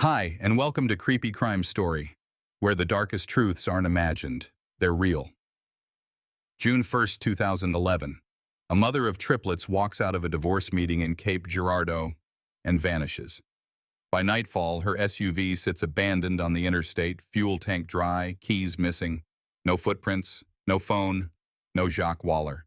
Hi, and welcome to Creepy Crime Story, where the darkest truths aren't imagined, they're real. June 1st, 2011. A mother of triplets walks out of a divorce meeting in Cape Girardeau and vanishes. By nightfall, her SUV sits abandoned on the interstate, fuel tank dry, keys missing. No footprints, no phone, no Jacques Waller.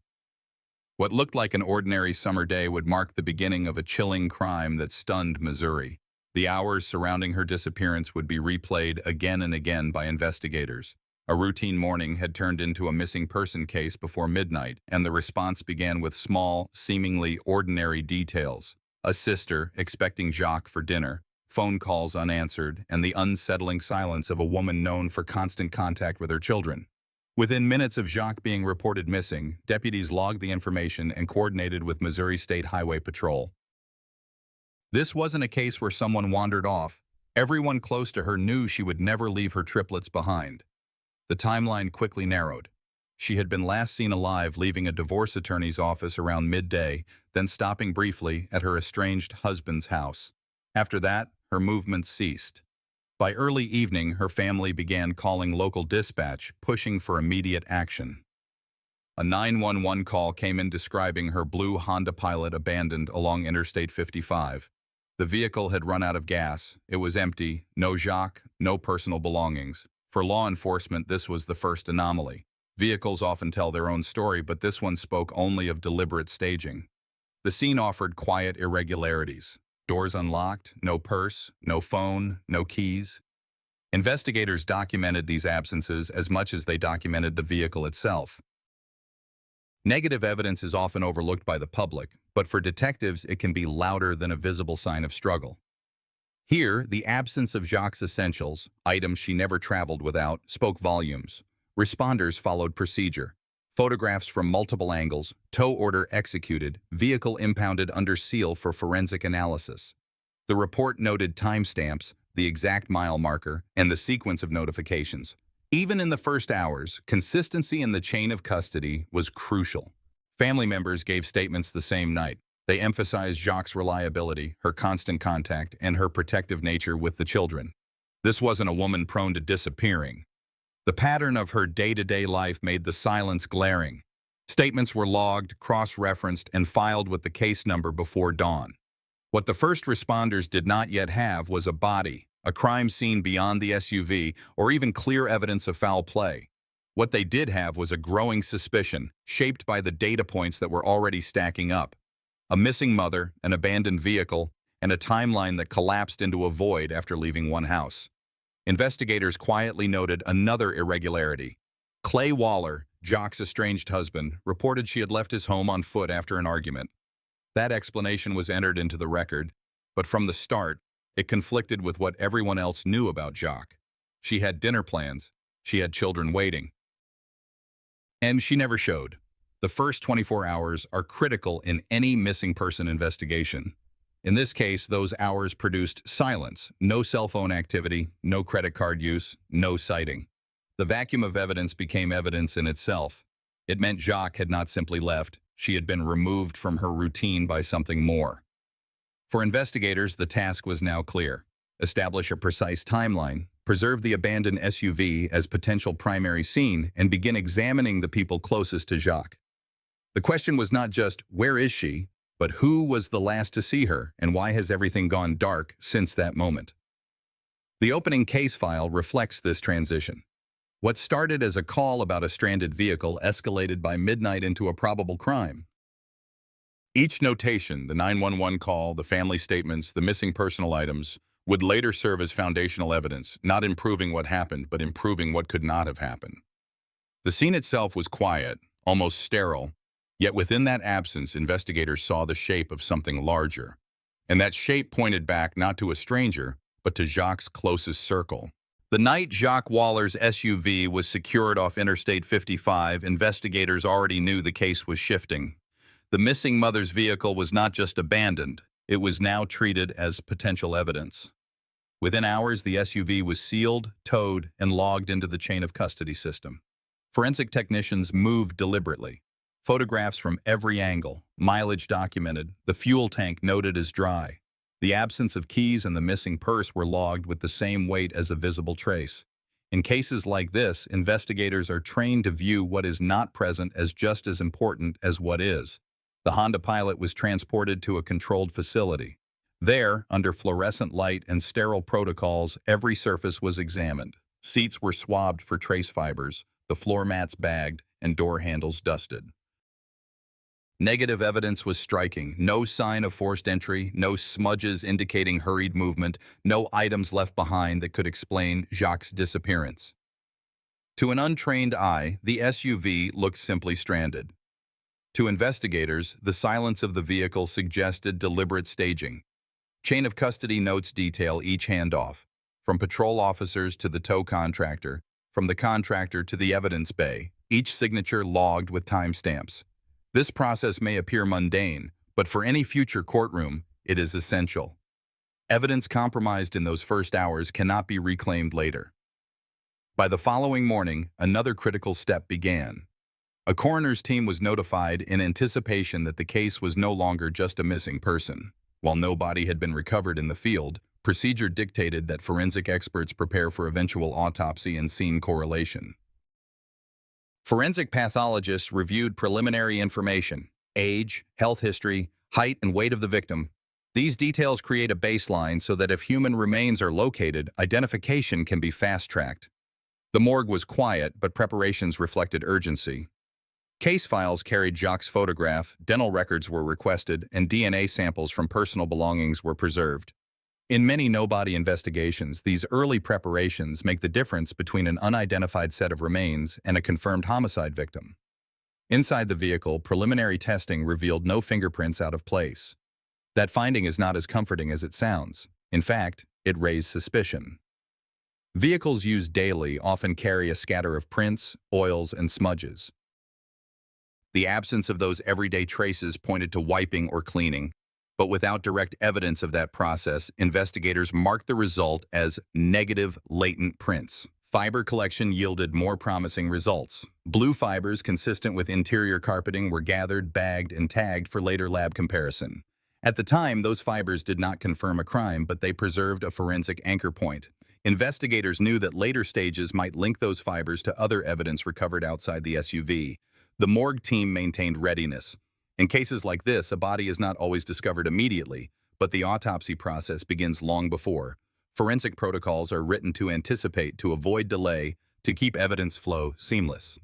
What looked like an ordinary summer day would mark the beginning of a chilling crime that stunned Missouri. The hours surrounding her disappearance would be replayed again and again by investigators. A routine morning had turned into a missing person case before midnight, and the response began with small, seemingly ordinary details. A sister expecting Jacques for dinner, phone calls unanswered, and the unsettling silence of a woman known for constant contact with her children. Within minutes of Jacques being reported missing, deputies logged the information and coordinated with Missouri State Highway Patrol. This wasn't a case where someone wandered off. Everyone close to her knew she would never leave her triplets behind. The timeline quickly narrowed. She had been last seen alive leaving a divorce attorney's office around midday, then stopping briefly at her estranged husband's house. After that, her movements ceased. By early evening, her family began calling local dispatch, pushing for immediate action. A 911 call came in describing her blue Honda Pilot abandoned along Interstate 55. The vehicle had run out of gas. It was empty, no Jacques, no personal belongings. For law enforcement, this was the first anomaly. Vehicles often tell their own story, but this one spoke only of deliberate staging. The scene offered quiet irregularities. Doors unlocked, no purse, no phone, no keys. Investigators documented these absences as much as they documented the vehicle itself. Negative evidence is often overlooked by the public, but for detectives it can be louder than a visible sign of struggle. Here, the absence of Jacques' essentials, items she never traveled without, spoke volumes. Responders followed procedure. Photographs from multiple angles, tow order executed, vehicle impounded under seal for forensic analysis. The report noted timestamps, the exact mile marker, and the sequence of notifications. Even in the first hours, consistency in the chain of custody was crucial. Family members gave statements the same night. They emphasized Jacques' reliability, her constant contact, and her protective nature with the children. This wasn't a woman prone to disappearing. The pattern of her day-to-day life made the silence glaring. Statements were logged, cross-referenced, and filed with the case number before dawn. What the first responders did not yet have was a body, a crime scene beyond the SUV, or even clear evidence of foul play. What they did have was a growing suspicion, shaped by the data points that were already stacking up. A missing mother, an abandoned vehicle, and a timeline that collapsed into a void after leaving one house. Investigators quietly noted another irregularity. Clay Waller, Jacques' estranged husband, reported she had left his home on foot after an argument. That explanation was entered into the record, but from the start, it conflicted with what everyone else knew about Jacques. She had dinner plans, she had children waiting. And she never showed. The first 24 hours are critical in any missing person investigation. In this case, those hours produced silence, no cell phone activity, no credit card use, no sighting. The vacuum of evidence became evidence in itself. It meant Jacques had not simply left, she had been removed from her routine by something more. For investigators, the task was now clear. Establish a precise timeline, preserve the abandoned SUV as potential primary scene, and begin examining the people closest to Jacques. The question was not just, where is she, but who was the last to see her, and why has everything gone dark since that moment? The opening case file reflects this transition. What started as a call about a stranded vehicle escalated by midnight into a probable crime. Each notation, the 911 call, the family statements, the missing personal items, would later serve as foundational evidence, not improving what happened, but improving what could not have happened. The scene itself was quiet, almost sterile, yet within that absence, investigators saw the shape of something larger. And that shape pointed back not to a stranger, but to Jacques' closest circle. The night Jacques Waller's SUV was secured off Interstate 55, investigators already knew the case was shifting. The missing mother's vehicle was not just abandoned, it was now treated as potential evidence. Within hours, the SUV was sealed, towed, and logged into the chain of custody system. Forensic technicians moved deliberately. Photographs from every angle, mileage documented, the fuel tank noted as dry. The absence of keys and the missing purse were logged with the same weight as a visible trace. In cases like this, investigators are trained to view what is not present as just as important as what is. The Honda Pilot was transported to a controlled facility. There, under fluorescent light and sterile protocols, every surface was examined. Seats were swabbed for trace fibers, the floor mats bagged, and door handles dusted. Negative evidence was striking. No sign of forced entry, no smudges indicating hurried movement, no items left behind that could explain Jacques' disappearance. To an untrained eye, the SUV looked simply stranded. To investigators, the silence of the vehicle suggested deliberate staging. Chain of custody notes detail each handoff, from patrol officers to the tow contractor, from the contractor to the evidence bay, each signature logged with timestamps. This process may appear mundane, but for any future courtroom, it is essential. Evidence compromised in those first hours cannot be reclaimed later. By the following morning, another critical step began. A coroner's team was notified in anticipation that the case was no longer just a missing person. While no body had been recovered in the field, procedure dictated that forensic experts prepare for eventual autopsy and scene correlation. Forensic pathologists reviewed preliminary information: age, health history, height, and weight of the victim. These details create a baseline so that if human remains are located, identification can be fast-tracked. The morgue was quiet, but preparations reflected urgency. Case files carried Jacques' photograph, dental records were requested, and DNA samples from personal belongings were preserved. In many no-body investigations, these early preparations make the difference between an unidentified set of remains and a confirmed homicide victim. Inside the vehicle, preliminary testing revealed no fingerprints out of place. That finding is not as comforting as it sounds. In fact, it raised suspicion. Vehicles used daily often carry a scatter of prints, oils, and smudges. The absence of those everyday traces pointed to wiping or cleaning. But without direct evidence of that process, investigators marked the result as negative latent prints. Fiber collection yielded more promising results. Blue fibers consistent with interior carpeting were gathered, bagged, and tagged for later lab comparison. At the time, those fibers did not confirm a crime, but they preserved a forensic anchor point. Investigators knew that later stages might link those fibers to other evidence recovered outside the SUV. The morgue team maintained readiness. In cases like this, a body is not always discovered immediately, but the autopsy process begins long before. Forensic protocols are written to anticipate, to avoid delay, to keep evidence flow seamless.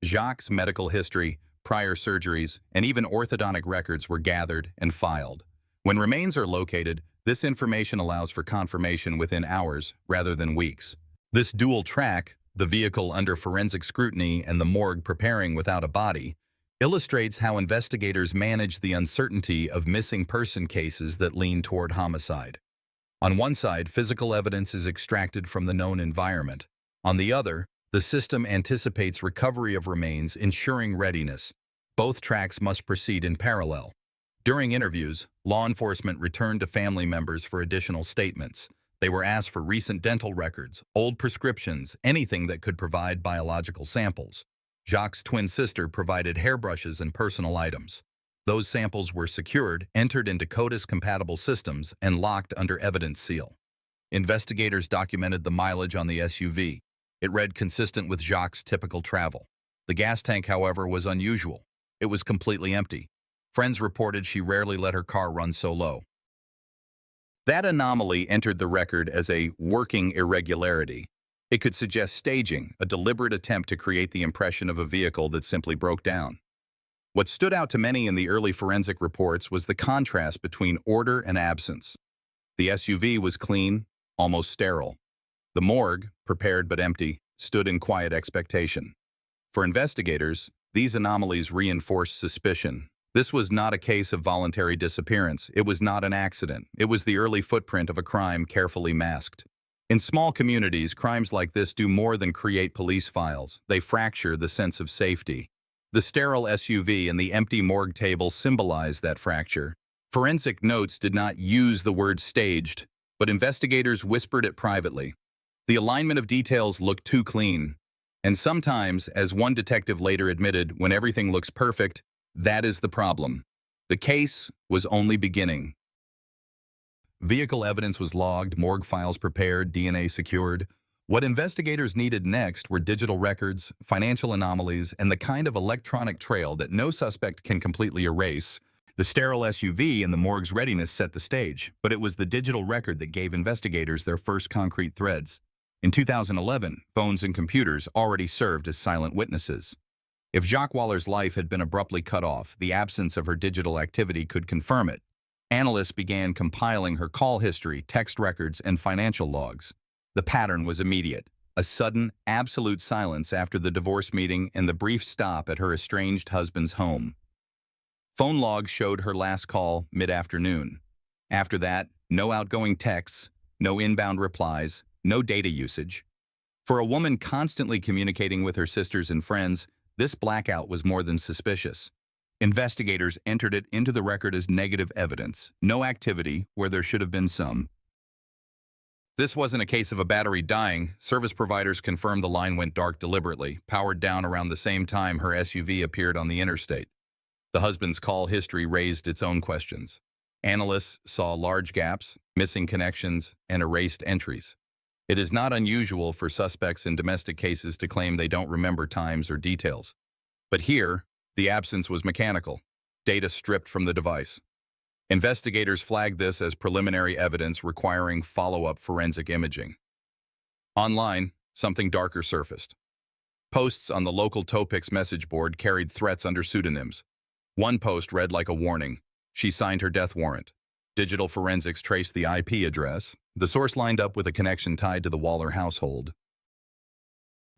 Jacques' medical history, prior surgeries, and even orthodontic records were gathered and filed. When remains are located, this information allows for confirmation within hours rather than weeks. This dual track, the vehicle under forensic scrutiny and the morgue preparing without a body, illustrates how investigators manage the uncertainty of missing person cases that lean toward homicide. On one side, physical evidence is extracted from the known environment. On the other, the system anticipates recovery of remains, ensuring readiness. Both tracks must proceed in parallel. During interviews, law enforcement returned to family members for additional statements. They were asked for recent dental records, old prescriptions, anything that could provide biological samples. Jacques' twin sister provided hairbrushes and personal items. Those samples were secured, entered into CODIS-compatible systems, and locked under evidence seal. Investigators documented the mileage on the SUV. It read consistent with Jacques' typical travel. The gas tank, however, was unusual. It was completely empty. Friends reported she rarely let her car run so low. That anomaly entered the record as a working irregularity. It could suggest staging, a deliberate attempt to create the impression of a vehicle that simply broke down. What stood out to many in the early forensic reports was the contrast between order and absence. The SUV was clean, almost sterile. The morgue, prepared but empty, stood in quiet expectation. For investigators, these anomalies reinforced suspicion. This was not a case of voluntary disappearance. It was not an accident. It was the early footprint of a crime carefully masked. In small communities, crimes like this do more than create police files. They fracture the sense of safety. The sterile SUV and the empty morgue table symbolize that fracture. Forensic notes did not use the word staged, but investigators whispered it privately. The alignment of details looked too clean. And sometimes, as one detective later admitted, when everything looks perfect, that is the problem. The case was only beginning. Vehicle evidence was logged, morgue files prepared, DNA secured. What investigators needed next were digital records, financial anomalies, and the kind of electronic trail that no suspect can completely erase. The sterile SUV and the morgue's readiness set the stage, but it was the digital record that gave investigators their first concrete threads. In 2011, phones and computers already served as silent witnesses. If Jacques Waller's life had been abruptly cut off, the absence of her digital activity could confirm it. Analysts began compiling her call history, text records, and financial logs. The pattern was immediate: a sudden, absolute silence after the divorce meeting and the brief stop at her estranged husband's home. Phone logs showed her last call mid-afternoon. After that, no outgoing texts, no inbound replies, no data usage. For a woman constantly communicating with her sisters and friends, this blackout was more than suspicious. Investigators entered it into the record as negative evidence, no activity where there should have been some. This wasn't a case of a battery dying. Service providers confirmed the line went dark deliberately, powered down around the same time her SUV appeared on the interstate. The husband's call history raised its own questions. Analysts saw large gaps, missing connections, and erased entries. It is not unusual for suspects in domestic cases to claim they don't remember times or details. But here, the absence was mechanical, data stripped from the device. Investigators flagged this as preliminary evidence requiring follow-up forensic imaging. Online, something darker surfaced. Posts on the local Topix message board carried threats under pseudonyms. One post read like a warning: she signed her death warrant. Digital forensics traced the IP address. The source lined up with a connection tied to the Waller household.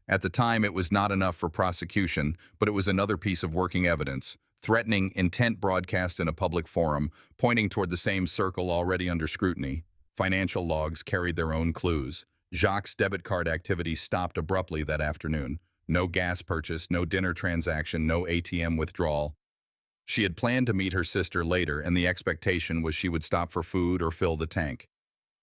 At the time, it was not enough for prosecution, but it was another piece of working evidence, threatening intent broadcast in a public forum, pointing toward the same circle already under scrutiny. Financial logs carried their own clues. Jacques' debit card activity stopped abruptly that afternoon. No gas purchase, no dinner transaction, no ATM withdrawal. She had planned to meet her sister later, and the expectation was she would stop for food or fill the tank.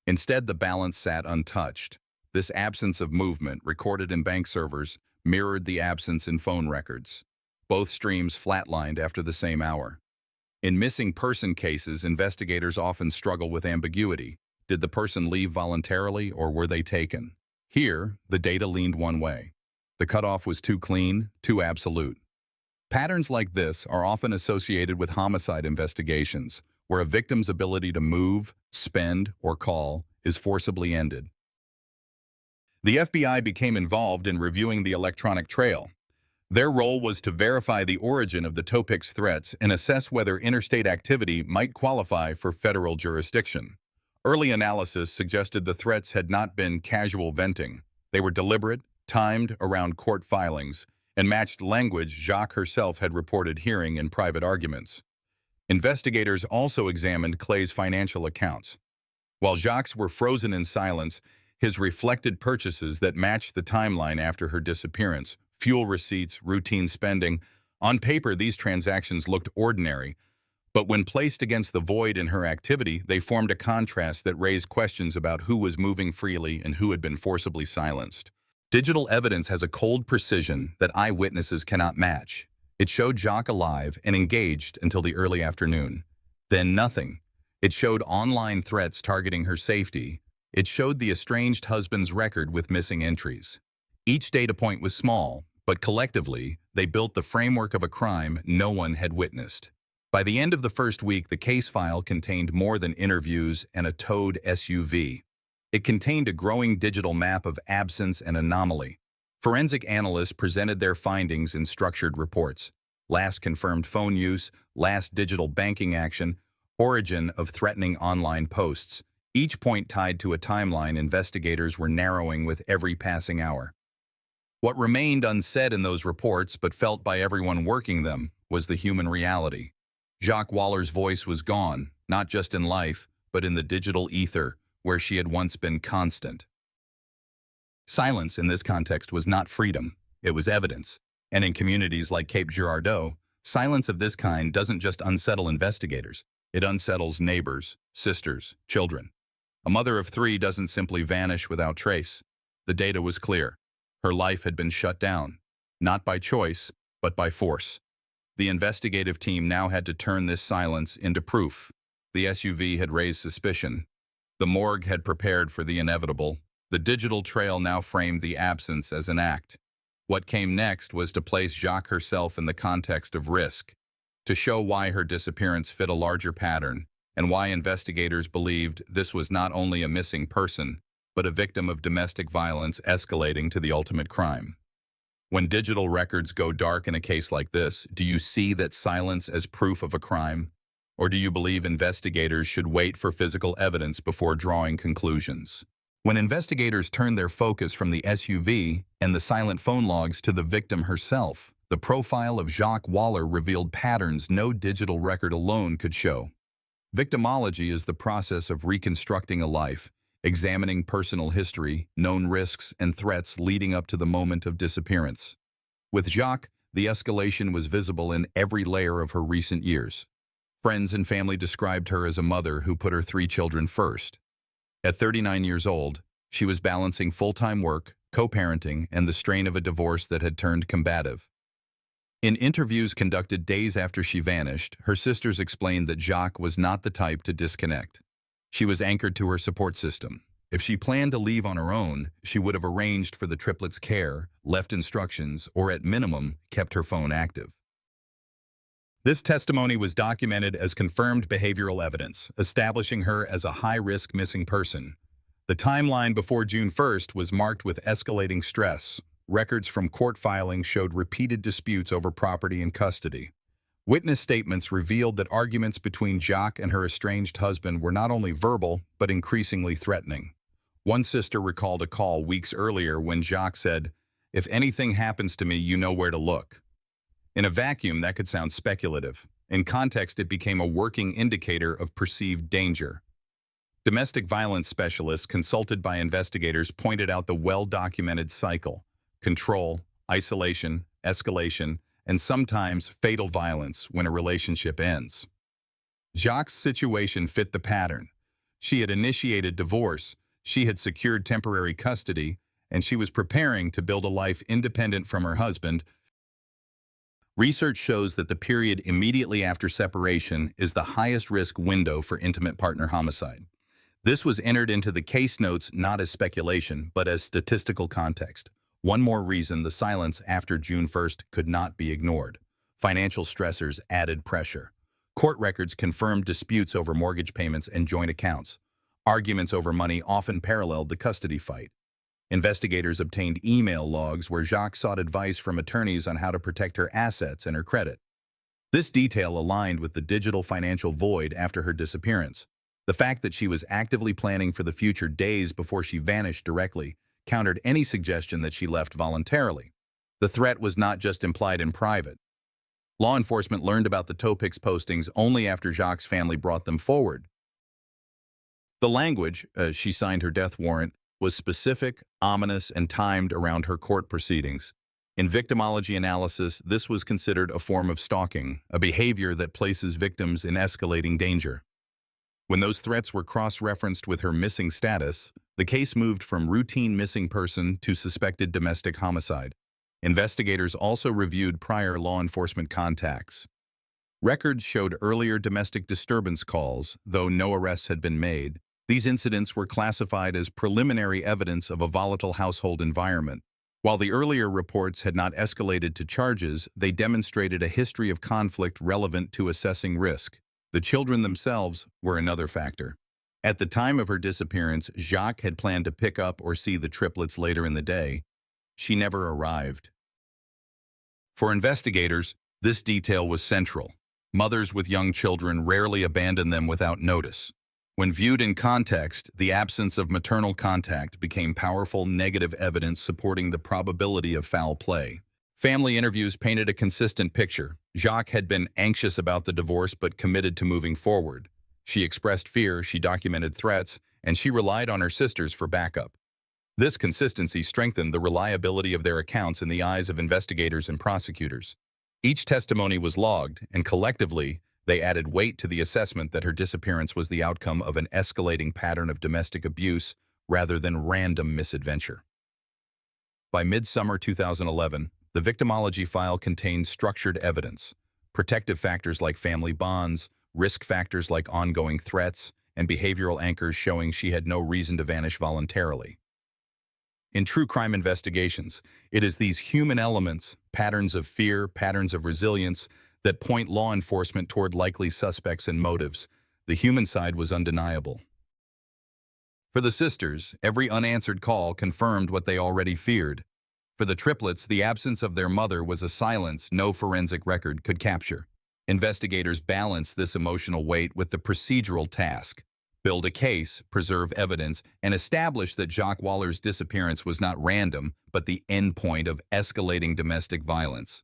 Instead, the balance sat untouched. This absence of movement, recorded in bank servers, mirrored the absence in phone records. Both streams flatlined after the same hour. In missing person cases, investigators often struggle with ambiguity. Did the person leave voluntarily, or were they taken? Here, the data leaned one way. The cutoff was too clean, too absolute. Patterns like this are often associated with homicide investigations, where a victim's ability to move, spend, or call is forcibly ended. The FBI became involved in reviewing the electronic trail. Their role was to verify the origin of the Topix threats and assess whether interstate activity might qualify for federal jurisdiction. Early analysis suggested the threats had not been casual venting. They were deliberate, timed around court filings, and matched language Jacques herself had reported hearing in private arguments. Investigators also examined Clay's financial accounts. While Jacques' were frozen in silence, his reflected purchases that matched the timeline after her disappearance, fuel receipts, routine spending. On paper, these transactions looked ordinary, but when placed against the void in her activity, they formed a contrast that raised questions about who was moving freely and who had been forcibly silenced. Digital evidence has a cold precision that eyewitnesses cannot match. It showed Jacques alive and engaged until the early afternoon. Then nothing. It showed online threats targeting her safety. It showed the estranged husband's record with missing entries. Each data point was small, but collectively, they built the framework of a crime no one had witnessed. By the end of the first week, the case file contained more than interviews and a towed SUV. It contained a growing digital map of absence and anomaly. Forensic analysts presented their findings in structured reports: last confirmed phone use, last digital banking action, origin of threatening online posts. Each point tied to a timeline investigators were narrowing with every passing hour. What remained unsaid in those reports, but felt by everyone working them, was the human reality. Jacques Waller's voice was gone, not just in life, but in the digital ether, where she had once been constant. Silence in this context was not freedom, it was evidence. And in communities like Cape Girardeau, silence of this kind doesn't just unsettle investigators, it unsettles neighbors, sisters, children. A mother of 3 doesn't simply vanish without trace. The data was clear. Her life had been shut down, not by choice, but by force. The investigative team now had to turn this silence into proof. The SUV had raised suspicion. The morgue had prepared for the inevitable. The digital trail now framed the absence as an act. What came next was to place Jacques herself in the context of risk, to show why her disappearance fit a larger pattern, and why investigators believed this was not only a missing person, but a victim of domestic violence escalating to the ultimate crime. When digital records go dark in a case like this, do you see that silence as proof of a crime? Or do you believe investigators should wait for physical evidence before drawing conclusions? When investigators turned their focus from the SUV and the silent phone logs to the victim herself, the profile of Jacques Waller revealed patterns no digital record alone could show. Victimology is the process of reconstructing a life, examining personal history, known risks, and threats leading up to the moment of disappearance. With Jacques, the escalation was visible in every layer of her recent years. Friends and family described her as a mother who put her 3 children first. At 39 years old, she was balancing full-time work, co-parenting, and the strain of a divorce that had turned combative. In interviews conducted days after she vanished, her sisters explained that Jacques was not the type to disconnect. She was anchored to her support system. If she planned to leave on her own, she would have arranged for the triplets' care, left instructions, or at minimum, kept her phone active. This testimony was documented as confirmed behavioral evidence, establishing her as a high-risk missing person. The timeline before June 1st was marked with escalating stress. Records from court filings showed repeated disputes over property and custody. Witness statements revealed that arguments between Jacques and her estranged husband were not only verbal, but increasingly threatening. One sister recalled a call weeks earlier when Jacques said, "If anything happens to me, you know where to look." In a vacuum, that could sound speculative. In context, it became a working indicator of perceived danger. Domestic violence specialists consulted by investigators pointed out the well-documented cycle: control, isolation, escalation, and sometimes fatal violence when a relationship ends. Jacques' situation fit the pattern. She had initiated divorce, she had secured temporary custody, and she was preparing to build a life independent from her husband. Research shows that the period immediately after separation is the highest risk window for intimate partner homicide. This was entered into the case notes not as speculation, but as statistical context. One more reason the silence after June 1st could not be ignored. Financial stressors added pressure. Court records confirmed disputes over mortgage payments and joint accounts. Arguments over money often paralleled the custody fight. Investigators obtained email logs where Jacques sought advice from attorneys on how to protect her assets and her credit. This detail aligned with the digital financial void after her disappearance. The fact that she was actively planning for the future days before she vanished directly countered any suggestion that she left voluntarily. The threat was not just implied in private. Law enforcement learned about the Topix postings only after Jacques' family brought them forward. The language, she signed her death warrant, was specific, ominous, and timed around her court proceedings. In victimology analysis, this was considered a form of stalking, a behavior that places victims in escalating danger. When those threats were cross-referenced with her missing status, the case moved from routine missing person to suspected domestic homicide. Investigators also reviewed prior law enforcement contacts. Records showed earlier domestic disturbance calls, though no arrests had been made. These incidents were classified as preliminary evidence of a volatile household environment. While the earlier reports had not escalated to charges, they demonstrated a history of conflict relevant to assessing risk. The children themselves were another factor. At the time of her disappearance, Jacques had planned to pick up or see the triplets later in the day. She never arrived. For investigators, this detail was central. Mothers with young children rarely abandon them without notice. When viewed in context, the absence of maternal contact became powerful negative evidence supporting the probability of foul play. Family interviews painted a consistent picture. Jacques had been anxious about the divorce but committed to moving forward. She expressed fear, she documented threats, and she relied on her sisters for backup. This consistency strengthened the reliability of their accounts in the eyes of investigators and prosecutors. Each testimony was logged, and collectively, they added weight to the assessment that her disappearance was the outcome of an escalating pattern of domestic abuse rather than random misadventure. By mid-summer 2011, the Victimology file contained structured evidence, protective factors like family bonds, risk factors like ongoing threats, and behavioral anchors showing she had no reason to vanish voluntarily. In true crime investigations, it is these human elements, patterns of fear, patterns of resilience, that point law enforcement toward likely suspects and motives. The human side was undeniable. For the sisters, every unanswered call confirmed what they already feared. For the triplets, the absence of their mother was a silence no forensic record could capture. Investigators balanced this emotional weight with the procedural task: build a case, preserve evidence, and establish that Jacques Waller's disappearance was not random, but the endpoint of escalating domestic violence.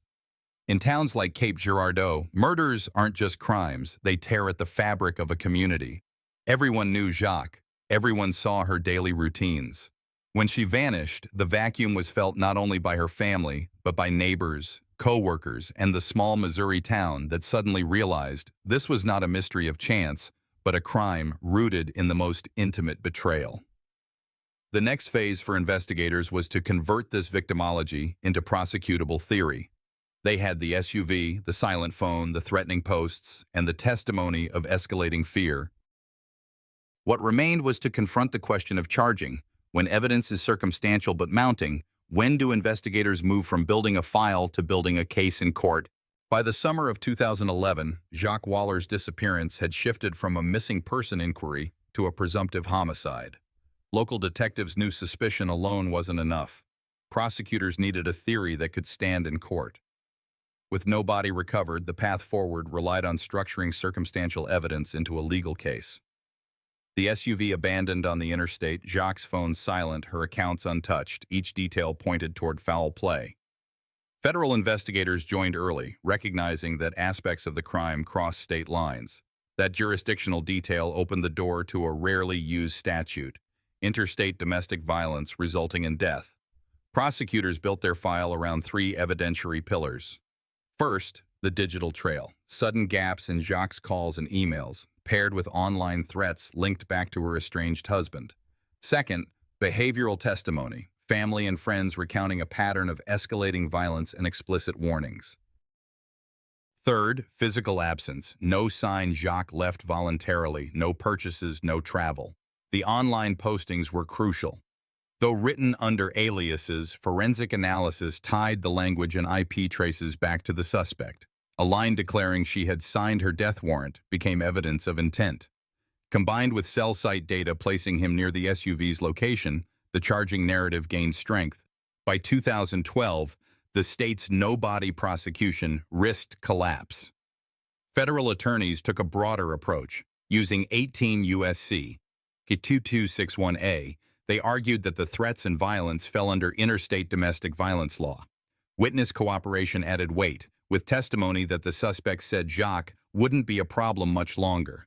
In towns like Cape Girardeau, murders aren't just crimes, they tear at the fabric of a community. Everyone knew Jacques. Everyone saw her daily routines. When she vanished, the vacuum was felt not only by her family, but by neighbors, co-workers, and the small Missouri town that suddenly realized this was not a mystery of chance, but a crime rooted in the most intimate betrayal. The next phase for investigators was to convert this victimology into prosecutable theory. They had the SUV, the silent phone, the threatening posts, and the testimony of escalating fear. What remained was to confront the question of charging. When evidence is circumstantial but mounting, when do investigators move from building a file to building a case in court? By the summer of 2011, Jacques Waller's disappearance had shifted from a missing person inquiry to a presumptive homicide. Local detectives knew suspicion alone wasn't enough. Prosecutors needed a theory that could stand in court. With no body recovered, the path forward relied on structuring circumstantial evidence into a legal case. The SUV abandoned on the interstate, Jacques' phone silent, her accounts untouched, each detail pointed toward foul play. Federal investigators joined early, recognizing that aspects of the crime crossed state lines. That jurisdictional detail opened the door to a rarely used statute: interstate domestic violence resulting in death. Prosecutors built their file around three evidentiary pillars. First, the digital trail: sudden gaps in Jacques' calls and emails, paired with online threats linked back to her estranged husband. Second, behavioral testimony: family and friends recounting a pattern of escalating violence and explicit warnings. Third, physical absence: no sign Jacques left voluntarily, no purchases, no travel. The online postings were crucial. Though written under aliases, forensic analysis tied the language and IP traces back to the suspect. A line declaring she had signed her death warrant became evidence of intent. Combined with cell site data placing him near the SUV's location, the charging narrative gained strength. By 2012, the state's no-body prosecution risked collapse. Federal attorneys took a broader approach. Using 18 U.S.C. 2261A, they argued that the threats and violence fell under interstate domestic violence law. Witness cooperation added weight, with testimony that the suspect said Jacques wouldn't be a problem much longer.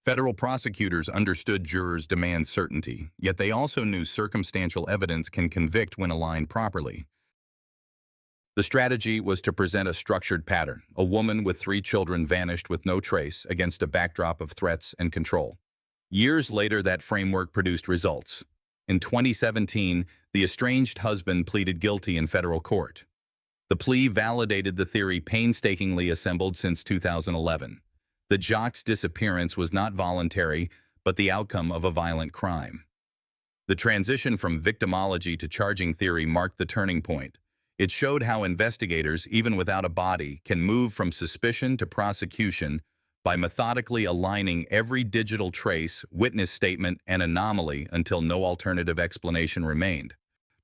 Federal prosecutors understood jurors' demand certainty, yet they also knew circumstantial evidence can convict when aligned properly. The strategy was to present a structured pattern: a woman with 3 children vanished with no trace against a backdrop of threats and control. Years later, that framework produced results. In 2017, the estranged husband pleaded guilty in federal court. The plea validated the theory painstakingly assembled since 2011. That Jacques' disappearance was not voluntary, but the outcome of a violent crime. The transition from victimology to charging theory marked the turning point. It showed how investigators, even without a body, can move from suspicion to prosecution by methodically aligning every digital trace, witness statement, and anomaly until no alternative explanation remained.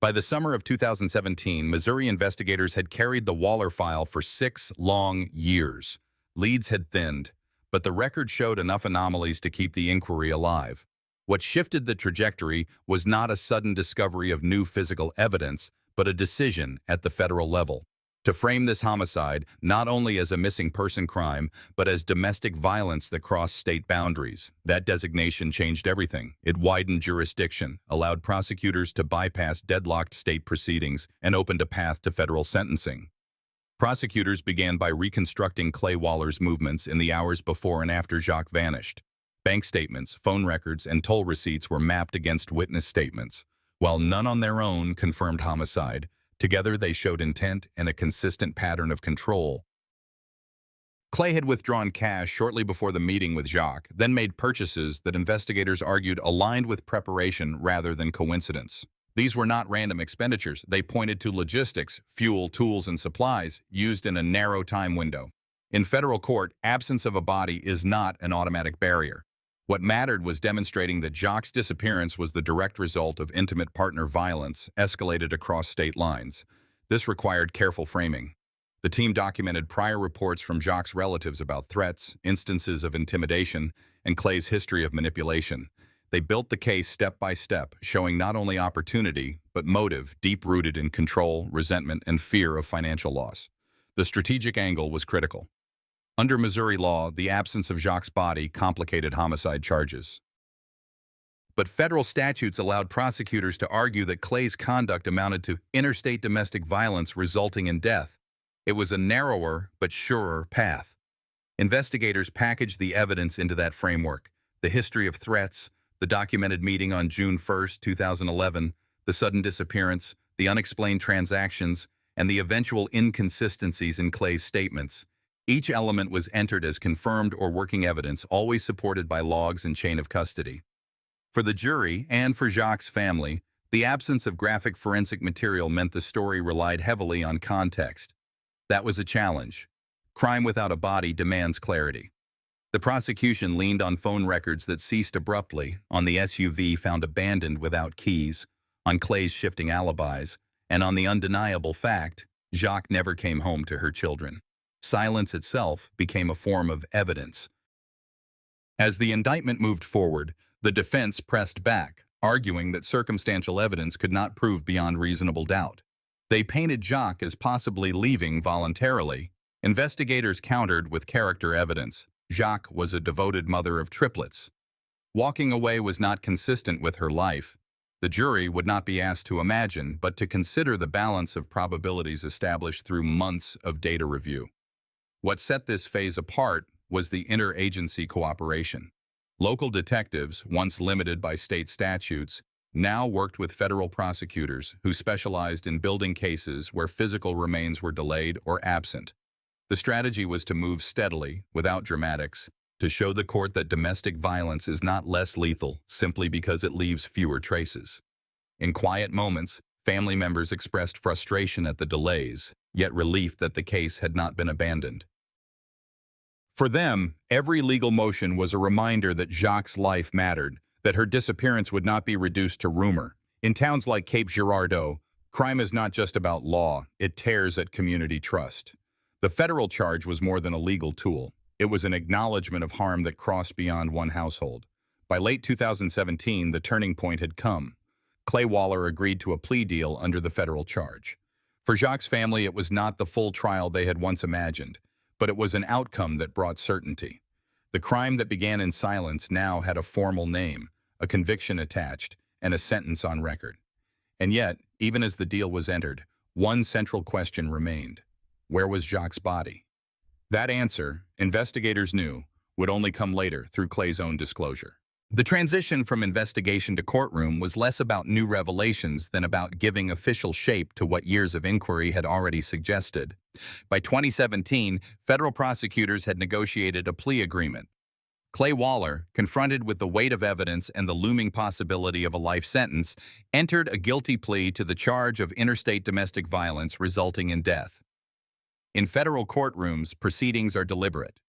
By the summer of 2017, Missouri investigators had carried the Waller file for 6 long years. Leads had thinned, but the record showed enough anomalies to keep the inquiry alive. What shifted the trajectory was not a sudden discovery of new physical evidence, but a decision at the federal level to frame this homicide not only as a missing person crime, but as domestic violence that crossed state boundaries. That designation changed everything. It widened jurisdiction, allowed prosecutors to bypass deadlocked state proceedings, and opened a path to federal sentencing. Prosecutors began by reconstructing Clay Waller's movements in the hours before and after Jacques vanished. Bank statements, phone records, and toll receipts were mapped against witness statements. While none on their own confirmed homicide, together they showed intent and a consistent pattern of control. Clay had withdrawn cash shortly before the meeting with Jacques, then made purchases that investigators argued aligned with preparation rather than coincidence. These were not random expenditures. They pointed to logistics, fuel, tools, and supplies used in a narrow time window. In federal court, absence of a body is not an automatic barrier. What mattered was demonstrating that Jacques' disappearance was the direct result of intimate partner violence escalated across state lines. This required careful framing. The team documented prior reports from Jacques' relatives about threats, instances of intimidation, and Clay's history of manipulation. They built the case step by step, showing not only opportunity, but motive deep-rooted in control, resentment, and fear of financial loss. The strategic angle was critical. Under Missouri law, the absence of Jacques' body complicated homicide charges. But federal statutes allowed prosecutors to argue that Clay's conduct amounted to interstate domestic violence resulting in death. It was a narrower but surer path. Investigators packaged the evidence into that framework: the history of threats, the documented meeting on June 1, 2011, the sudden disappearance, the unexplained transactions, and the eventual inconsistencies in Clay's statements. Each element was entered as confirmed or working evidence, always supported by logs and chain of custody. For the jury, and for Jacques' family, the absence of graphic forensic material meant the story relied heavily on context. That was a challenge. Crime without a body demands clarity. The prosecution leaned on phone records that ceased abruptly, on the SUV found abandoned without keys, on Clay's shifting alibis, and on the undeniable fact Jacques never came home to her children. Silence itself became a form of evidence. As the indictment moved forward, the defense pressed back, arguing that circumstantial evidence could not prove beyond reasonable doubt. They painted Jacques as possibly leaving voluntarily. Investigators countered with character evidence. Jacques was a devoted mother of triplets. Walking away was not consistent with her life. The jury would not be asked to imagine, but to consider the balance of probabilities established through months of data review. What set this phase apart was the interagency cooperation. Local detectives, once limited by state statutes, now worked with federal prosecutors who specialized in building cases where physical remains were delayed or absent. The strategy was to move steadily, without dramatics, to show the court that domestic violence is not less lethal simply because it leaves fewer traces. In quiet moments, family members expressed frustration at the delays, yet relief that the case had not been abandoned. For them, every legal motion was a reminder that Jacques' life mattered, that her disappearance would not be reduced to rumor. In towns like Cape Girardeau, crime is not just about law, it tears at community trust. The federal charge was more than a legal tool. It was an acknowledgement of harm that crossed beyond one household. By late 2017, the turning point had come. Clay Waller agreed to a plea deal under the federal charge. For Jacques' family, it was not the full trial they had once imagined, but it was an outcome that brought certainty. The crime that began in silence now had a formal name, a conviction attached, and a sentence on record. And yet, even as the deal was entered, one central question remained. Where was Jacques' body? That answer, investigators knew, would only come later through Clay's own disclosure. The transition from investigation to courtroom was less about new revelations than about giving official shape to what years of inquiry had already suggested. By 2017, federal prosecutors had negotiated a plea agreement. Clay Waller, confronted with the weight of evidence and the looming possibility of a life sentence, entered a guilty plea to the charge of interstate domestic violence resulting in death. In federal courtrooms, proceedings are deliberate.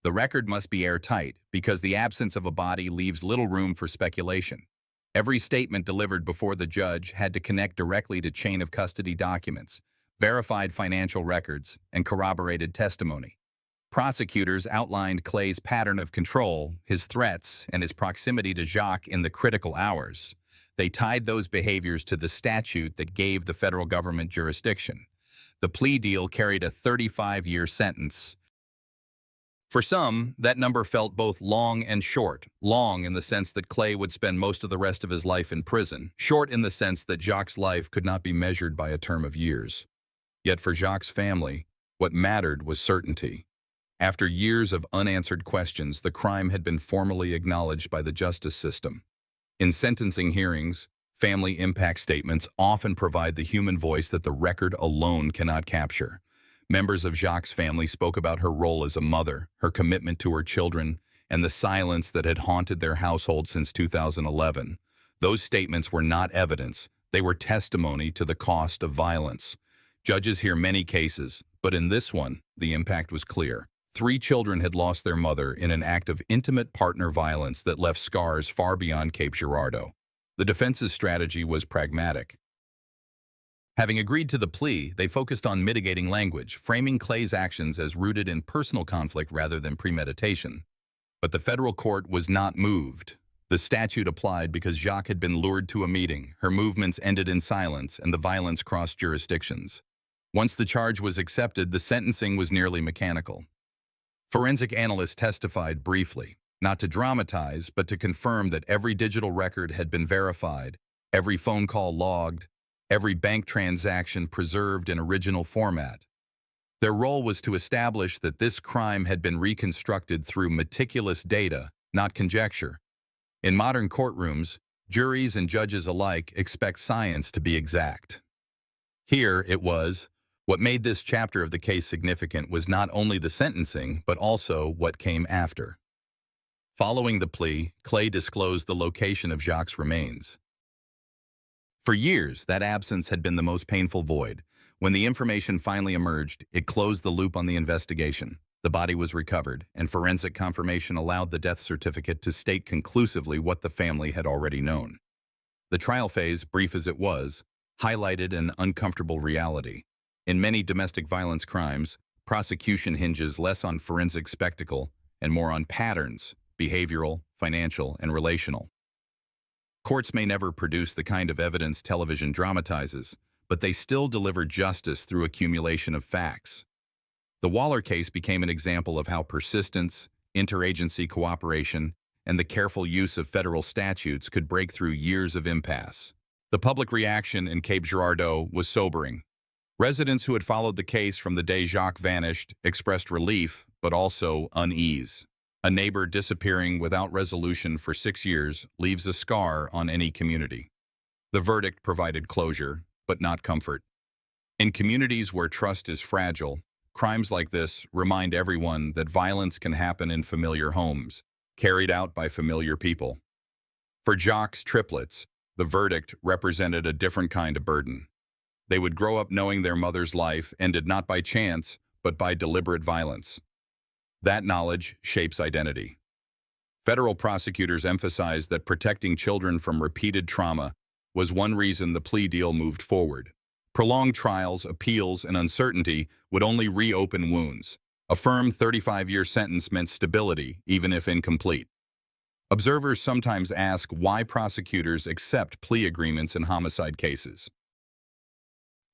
The record must be airtight because the absence of a body leaves little room for speculation. Every statement delivered before the judge had to connect directly to chain of custody documents, verified financial records, and corroborated testimony. Prosecutors outlined Clay's pattern of control, his threats, and his proximity to Jacques in the critical hours. They tied those behaviors to the statute that gave the federal government jurisdiction. The plea deal carried a 35-year sentence. For some, that number felt both long and short. Long in the sense that Clay would spend most of the rest of his life in prison. Short in the sense that Jacques' life could not be measured by a term of years. Yet for Jacques' family, what mattered was certainty. After years of unanswered questions, the crime had been formally acknowledged by the justice system. In sentencing hearings, family impact statements often provide the human voice that the record alone cannot capture. Members of Jacques' family spoke about her role as a mother, her commitment to her children, and the silence that had haunted their household since 2011. Those statements were not evidence. They were testimony to the cost of violence. Judges hear many cases, but in this one, the impact was clear. 3 children had lost their mother in an act of intimate partner violence that left scars far beyond Cape Girardeau. The defense's strategy was pragmatic. Having agreed to the plea, they focused on mitigating language, framing Clay's actions as rooted in personal conflict rather than premeditation. But the federal court was not moved. The statute applied because Jacques had been lured to a meeting, her movements ended in silence, and the violence crossed jurisdictions. Once the charge was accepted, the sentencing was nearly mechanical. Forensic analysts testified briefly, not to dramatize, but to confirm that every digital record had been verified, every phone call logged, every bank transaction preserved in original format. Their role was to establish that this crime had been reconstructed through meticulous data, not conjecture. In modern courtrooms, juries and judges alike expect science to be exact. Here it was. What made this chapter of the case significant was not only the sentencing, but also what came after. Following the plea, Clay disclosed the location of Jacques' remains. For years, that absence had been the most painful void. When the information finally emerged, it closed the loop on the investigation. The body was recovered, and forensic confirmation allowed the death certificate to state conclusively what the family had already known. The trial phase, brief as it was, highlighted an uncomfortable reality. In many domestic violence crimes, prosecution hinges less on forensic spectacle and more on patterns, behavioral, financial, and relational. Courts may never produce the kind of evidence television dramatizes, but they still deliver justice through accumulation of facts. The Waller case became an example of how persistence, interagency cooperation, and the careful use of federal statutes could break through years of impasse. The public reaction in Cape Girardeau was sobering. Residents who had followed the case from the day Jacques vanished expressed relief, but also unease. A neighbor disappearing without resolution for 6 years leaves a scar on any community. The verdict provided closure, but not comfort. In communities where trust is fragile, crimes like this remind everyone that violence can happen in familiar homes, carried out by familiar people. For Jacques' triplets, the verdict represented a different kind of burden. They would grow up knowing their mother's life ended not by chance, but by deliberate violence. That knowledge shapes identity. Federal prosecutors emphasized that protecting children from repeated trauma was one reason the plea deal moved forward. Prolonged trials, appeals, and uncertainty would only reopen wounds. A firm 35-year sentence meant stability, even if incomplete. Observers sometimes ask why prosecutors accept plea agreements in homicide cases.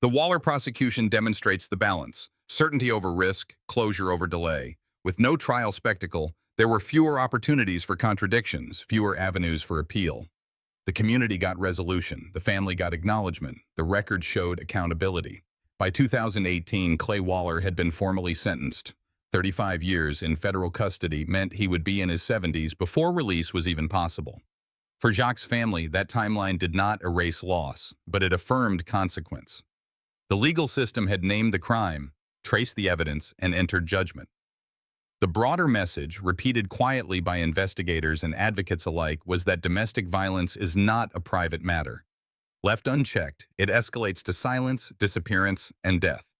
The Waller prosecution demonstrates the balance: certainty over risk, closure over delay. With no trial spectacle, there were fewer opportunities for contradictions, fewer avenues for appeal. The community got resolution, the family got acknowledgement, the record showed accountability. By 2018, Clay Waller had been formally sentenced. 35 years in federal custody meant he would be in his 70s before release was even possible. For Jacques' family, that timeline did not erase loss, but it affirmed consequence. The legal system had named the crime, traced the evidence, and entered judgment. The broader message, repeated quietly by investigators and advocates alike, was that domestic violence is not a private matter. Left unchecked, it escalates to silence, disappearance, and death.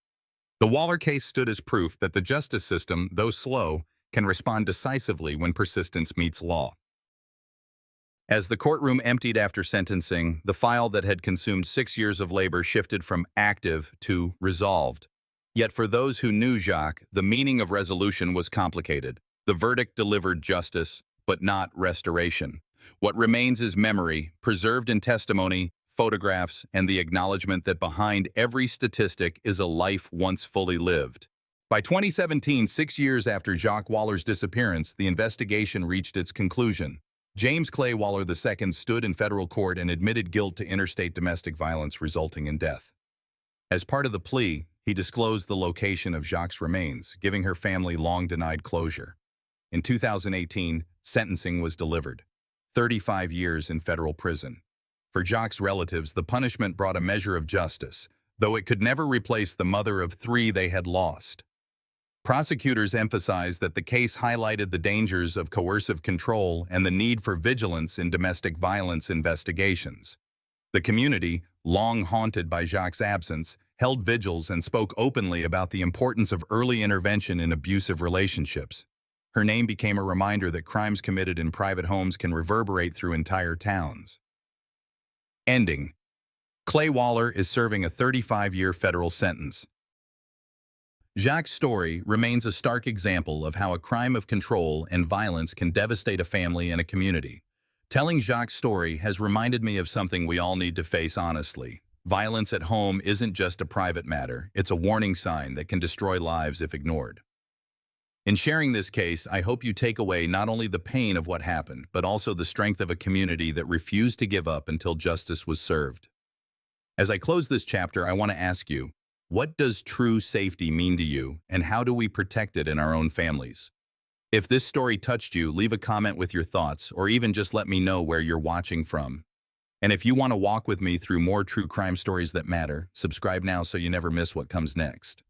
The Waller case stood as proof that the justice system, though slow, can respond decisively when persistence meets law. As the courtroom emptied after sentencing, the file that had consumed 6 years of labor shifted from active to resolved. Yet for those who knew Jacques, the meaning of resolution was complicated. The verdict delivered justice, but not restoration. What remains is memory, preserved in testimony, photographs, and the acknowledgement that behind every statistic is a life once fully lived. By 2017, 6 years after Jacques Waller's disappearance, the investigation reached its conclusion. James Clay Waller II stood in federal court and admitted guilt to interstate domestic violence resulting in death. As part of the plea, he disclosed the location of Jacques' remains, giving her family long-denied closure. In 2018, sentencing was delivered. 35 years in federal prison. For Jacques' relatives, the punishment brought a measure of justice, though it could never replace the mother of three they had lost. Prosecutors emphasized that the case highlighted the dangers of coercive control and the need for vigilance in domestic violence investigations. The community, long haunted by Jacques' absence, held vigils and spoke openly about the importance of early intervention in abusive relationships. Her name became a reminder that crimes committed in private homes can reverberate through entire towns. Ending. Clay Waller is serving a 35-year federal sentence. Jacques' story remains a stark example of how a crime of control and violence can devastate a family and a community. Telling Jacques' story has reminded me of something we all need to face honestly. Violence at home isn't just a private matter, it's a warning sign that can destroy lives if ignored. In sharing this case, I hope you take away not only the pain of what happened, but also the strength of a community that refused to give up until justice was served. As I close this chapter, I want to ask you, what does true safety mean to you, and how do we protect it in our own families? If this story touched you, leave a comment with your thoughts, or even just let me know where you're watching from. And if you want to walk with me through more true crime stories that matter, subscribe now so you never miss what comes next.